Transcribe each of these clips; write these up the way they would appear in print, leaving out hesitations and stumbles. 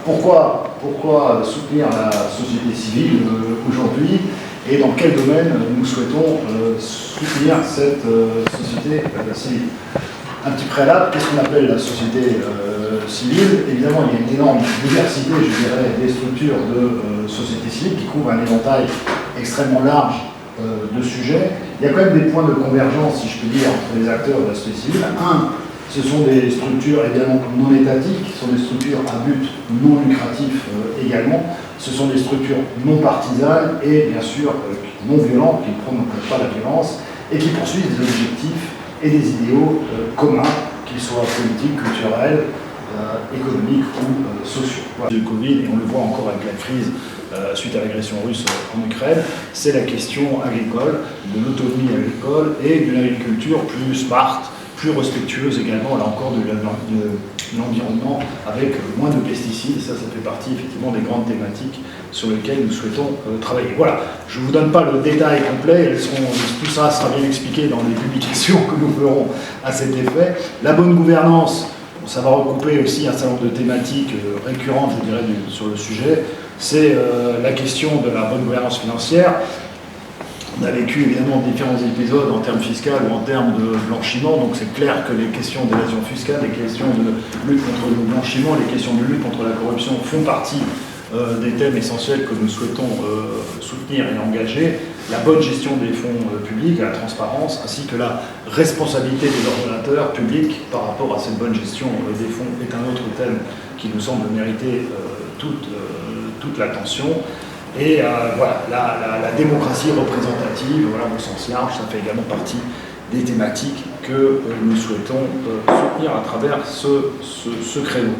pourquoi soutenir la société civile aujourd'hui et dans quel domaine nous souhaitons soutenir cette société civile. Un petit préalable, qu'est-ce qu'on appelle la société civile? Évidemment, il y a une énorme diversité, je dirais, des structures de société civile qui couvrent un éventail extrêmement large de sujets. Il y a quand même des points de convergence, si je peux dire, entre les acteurs de la société civile. Un, ce sont des structures évidemment non étatiques, ce sont des structures à but non lucratif également. Ce sont des structures non partisanes et bien sûr non violentes, qui ne promeuvent pas la violence et qui poursuivent des objectifs et des idéaux communs, qu'ils soient politiques, culturels, économiques ou sociaux. Voilà. Le Covid, et on le voit encore avec la crise suite à l'agression russe en Ukraine, c'est la question agricole, de l'autonomie agricole et d'une agriculture plus smart, plus respectueuse également, là encore, de l'environnement, avec moins de pesticides. Ça fait partie effectivement des grandes thématiques sur lesquelles nous souhaitons travailler. Voilà, je ne vous donne pas le détail complet, tout ça sera bien expliqué dans les publications que nous ferons à cet effet. La bonne gouvernance, ça va recouper aussi un certain nombre de thématiques récurrentes, je dirais, sur le sujet. C'est la question de la bonne gouvernance financière. On a vécu évidemment différents épisodes en termes fiscaux ou en termes de blanchiment, donc c'est clair que les questions d'évasion fiscale, les questions de lutte contre le blanchiment, les questions de lutte contre la corruption font partie des thèmes essentiels que nous souhaitons soutenir et engager. La bonne gestion des fonds publics, la transparence, ainsi que la responsabilité des ordonnateurs publics par rapport à cette bonne gestion des fonds est un autre thème qui nous semble mériter toute l'attention. Et voilà, la démocratie représentative, voilà, au sens large, ça fait également partie des thématiques que nous souhaitons soutenir à travers ce créneau.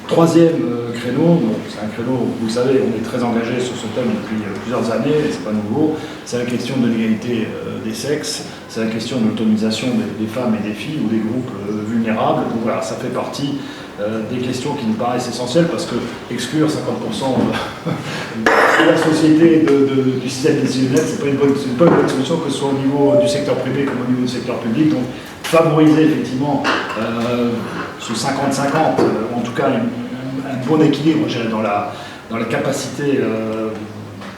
Troisième créneau, c'est un créneau, vous le savez, on est très engagé sur ce thème depuis plusieurs années, c'est pas nouveau, c'est la question de l'égalité des sexes, c'est la question de l'autonomisation des femmes et des filles ou des groupes vulnérables. Donc voilà, ça fait partie des questions qui nous paraissent essentielles parce que exclure 50% de la société du système décisionnel, c'est pas une bonne solution, que ce soit au niveau du secteur privé comme au niveau du secteur public. Donc favoriser effectivement ce 50-50, ou en tout cas un bon équilibre dans la capacité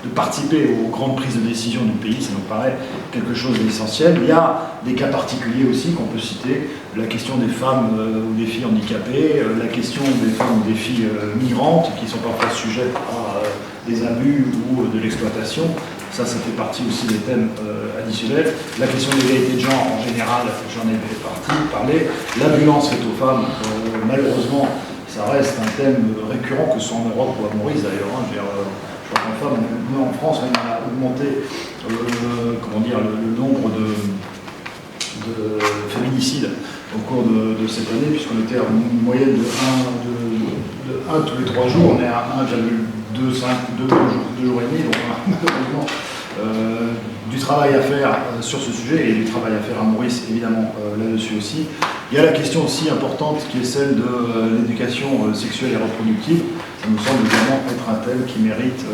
de participer aux grandes prises de décision du pays, ça nous paraît quelque chose d'essentiel. Il y a des cas particuliers aussi qu'on peut citer, la question des femmes ou des filles handicapées, la question des femmes ou des filles migrantes qui sont parfois sujettes à des abus ou de l'exploitation. Ça fait partie aussi des thèmes additionnels. La question de l'égalité de genre, en général, j'en ai parlé. La violence faite aux femmes, malheureusement, ça reste un thème récurrent, que ce soit en Europe ou à Maurice d'ailleurs. Je crois qu'en femme, nous en France, on a augmenté le nombre de féminicides au cours de cette année, puisqu'on était à une moyenne de 1 tous les 3 jours, on est à 1,2 jours et demi, donc malheureusement du travail à faire sur ce sujet et du travail à faire à Maurice évidemment là-dessus aussi. Il y a la question aussi importante qui est celle de l'éducation sexuelle et reproductive. Ça nous semble évidemment être un thème qui mérite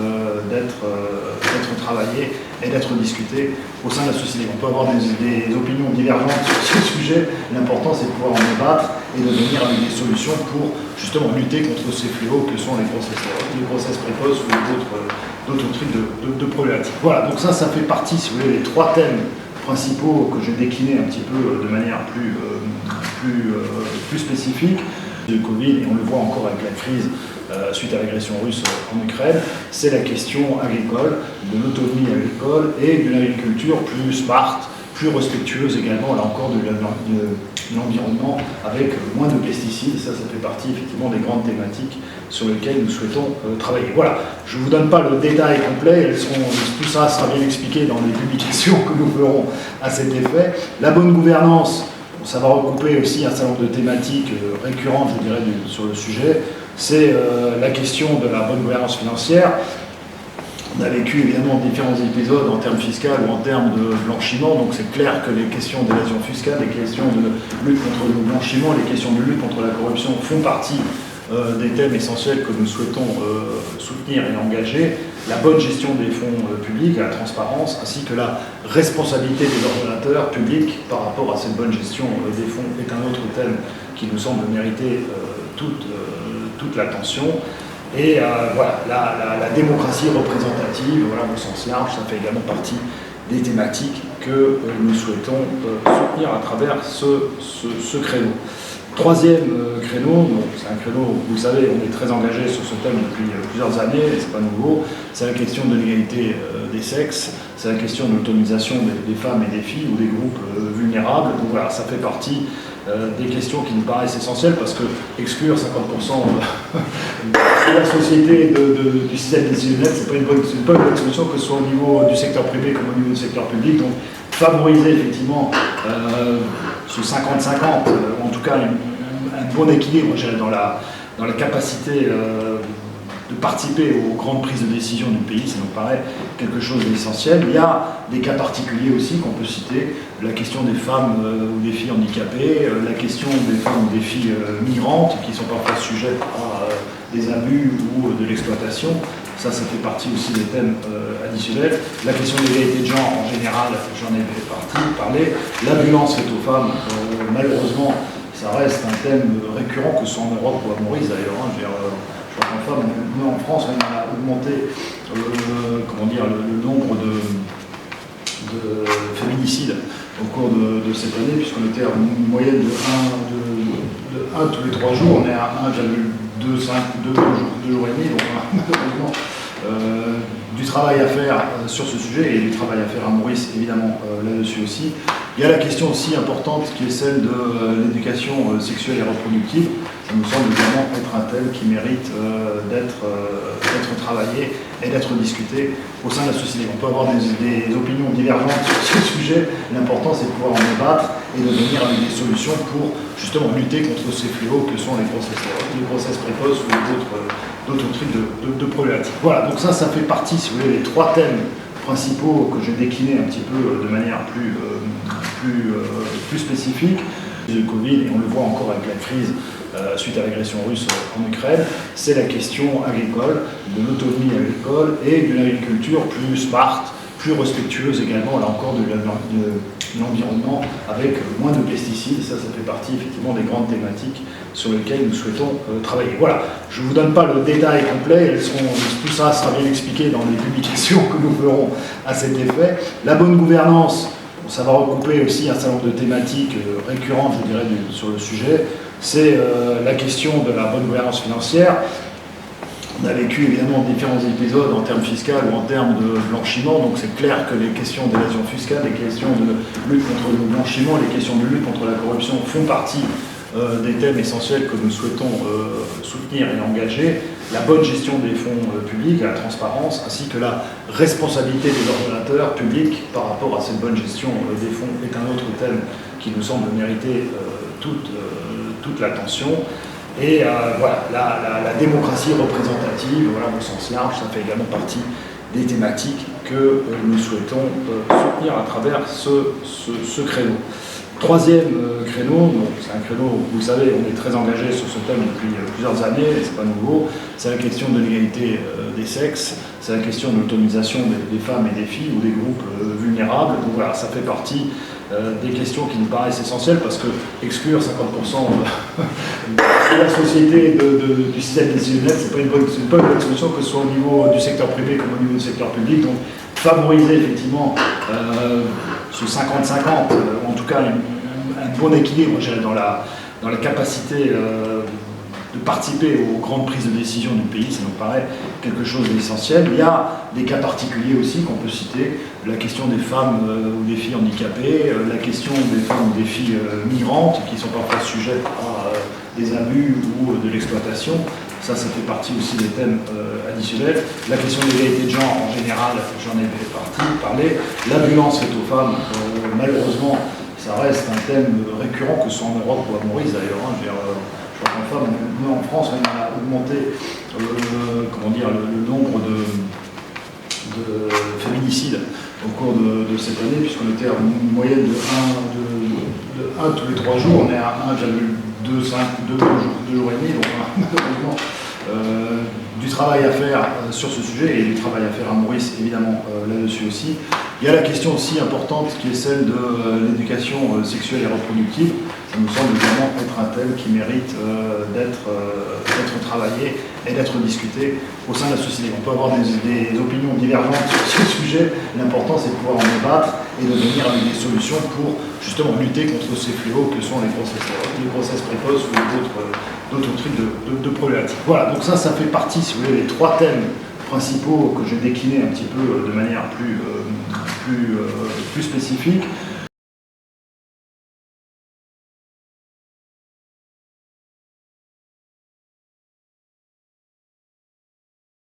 d'être travaillé et d'être discuté au sein de la société. On peut avoir des opinions divergentes sur ce sujet, l'important c'est de pouvoir en débattre et de venir avec des solutions pour justement lutter contre ces fléaux que sont les grossesses précoces ou d'autres trucs de problématiques. Voilà, donc ça fait partie, si vous voulez, des 3 thèmes principaux que j'ai déclinés un petit peu de manière plus spécifique. Le Covid, et on le voit encore avec la crise suite à l'agression russe en Ukraine, c'est la question agricole, de l'autonomie agricole et d'une agriculture plus smart, plus respectueuse également, là encore, de l'environnement, avec moins de pesticides. Ça fait partie effectivement des grandes thématiques sur lesquelles nous souhaitons travailler. Voilà, je ne vous donne pas le détail complet, tout ça sera bien expliqué dans les publications que nous ferons à cet effet. La bonne gouvernance, ça va recouper aussi un certain nombre de thématiques récurrentes, je dirais, sur le sujet. C'est la question de la bonne gouvernance financière. On a vécu évidemment différents épisodes en termes fiscaux ou en termes de blanchiment, donc c'est clair que les questions d'évasion fiscale, les questions de lutte contre le blanchiment, les questions de lutte contre la corruption font partie des thèmes essentiels que nous souhaitons soutenir et engager. La bonne gestion des fonds publics, la transparence, ainsi que la responsabilité des ordonnateurs publics par rapport à cette bonne gestion des fonds est un autre thème qui nous semble mériter toute l'attention. Et voilà, la démocratie représentative, voilà, au sens large, ça fait également partie des thématiques que nous souhaitons soutenir à travers ce créneau. Troisième créneau, c'est un créneau, vous le savez, on est très engagé sur ce thème depuis plusieurs années, et c'est pas nouveau, c'est la question de l'égalité des sexes, c'est la question de l'autonomisation des femmes et des filles ou des groupes vulnérables. Donc voilà, ça fait partie des questions qui nous paraissent essentielles parce que exclure 50% de la société du système décisionnel, c'est pas une bonne solution, que ce soit au niveau du secteur privé comme au niveau du secteur public. Donc favoriser effectivement ce 50-50, ou en tout cas un bon équilibre dans la capacité de participer aux grandes prises de décision du pays, ça nous paraît quelque chose d'essentiel. Il y a des cas particuliers aussi qu'on peut citer, la question des femmes ou des filles handicapées, la question des femmes ou des filles migrantes qui sont parfois sujettes à des abus ou de l'exploitation. Ça fait partie aussi des thèmes additionnels. La question de l'égalité de genre, en général, j'en ai parlé. La violence faite aux femmes, malheureusement, ça reste un thème récurrent, que ce soit en Europe ou à Maurice d'ailleurs. Je crois qu'en femme, en France, on a augmenté le nombre de féminicides au cours de cette année, puisqu'on était à une moyenne de 1 tous les 3 jours, on est à 1,2 jours et demi, donc malheureusement du travail à faire sur ce sujet et du travail à faire à Maurice évidemment là-dessus aussi. Il y a la question aussi importante qui est celle de l'éducation sexuelle et reproductive. Ça nous semble évidemment être un thème qui mérite d'être travaillé et d'être discuté au sein de la société. On peut avoir des opinions divergentes sur ce sujet, l'important c'est de pouvoir en débattre et de venir avec des solutions pour justement lutter contre ces fléaux que sont les grossesses précoces ou d'autres types de problématiques. Voilà, donc ça fait partie, si vous voulez, des 3 thèmes principaux que j'ai déclinés un petit peu de manière plus spécifique. Le Covid, et on le voit encore avec la crise suite à l'agression russe en Ukraine, c'est la question agricole, de l'autonomie agricole et d'une agriculture plus smart, plus respectueuse également, là encore, de l'environnement, avec moins de pesticides. Ça fait partie effectivement des grandes thématiques sur lesquelles nous souhaitons travailler. Voilà, je ne vous donne pas le détail complet, tout ça sera bien expliqué dans les publications que nous ferons à cet effet. La bonne gouvernance, ça va regrouper aussi un certain nombre de thématiques récurrentes, je dirais, sur le sujet. C'est la question de la bonne gouvernance financière. On a vécu évidemment différents épisodes en termes fiscaux ou en termes de blanchiment, donc c'est clair que les questions d'évasion fiscale, les questions de lutte contre le blanchiment, les questions de lutte contre la corruption font partie des thèmes essentiels que nous souhaitons soutenir et engager. La bonne gestion des fonds publics, la transparence, ainsi que la responsabilité des ordonnateurs publics par rapport à cette bonne gestion des fonds est un autre thème qui nous semble mériter toute l'attention. Et voilà, la démocratie représentative, voilà, au sens large, ça fait également partie des thématiques que nous souhaitons soutenir à travers ce créneau. Troisième créneau, c'est un créneau, vous le savez, on est très engagé sur ce thème depuis plusieurs années, et c'est pas nouveau, c'est la question de l'égalité des sexes, c'est la question de l'autonomisation des femmes et des filles ou des groupes vulnérables. Donc voilà, ça fait partie des questions qui nous paraissent essentielles parce que exclure 50% de la société du système décisionnel, c'est pas une bonne solution, que ce soit au niveau du secteur privé comme au niveau du secteur public. Donc favoriser effectivement ce 50-50, ou en tout cas un bon équilibre dans la capacité de participer aux grandes prises de décision du pays, ça nous paraît quelque chose d'essentiel. Il y a des cas particuliers aussi qu'on peut citer, la question des femmes ou des filles handicapées, la question des femmes ou des filles migrantes qui sont parfois sujettes à des abus ou de l'exploitation. Ça fait partie aussi des thèmes additionnels. La question de l'égalité de genre, en général, j'en ai parlé. La violence faite aux femmes, malheureusement, ça reste un thème récurrent, que ce soit en Europe ou à Maurice d'ailleurs. Je crois qu'en femme, en France, on a augmenté le nombre de féminicides au cours de cette année, puisqu'on était à une moyenne de 1 tous les 3 jours, on est à 1,2 jours et demi, donc malheureusement du travail à faire sur ce sujet et du travail à faire à Maurice évidemment là-dessus aussi. Il y a la question aussi importante qui est celle de l'éducation sexuelle et reproductive. Ça nous semble vraiment être un thème qui mérite d'être travaillé et d'être discuté au sein de la société. On peut avoir des opinions divergentes sur ce sujet. L'important, c'est de pouvoir en débattre et de venir avec des solutions pour justement lutter contre ces fléaux que sont les grossesses précoces ou d'autres trucs de problématiques. Voilà, donc ça fait partie, si vous voulez, des 3 thèmes principaux que j'ai déclinés un petit peu de manière plus spécifique.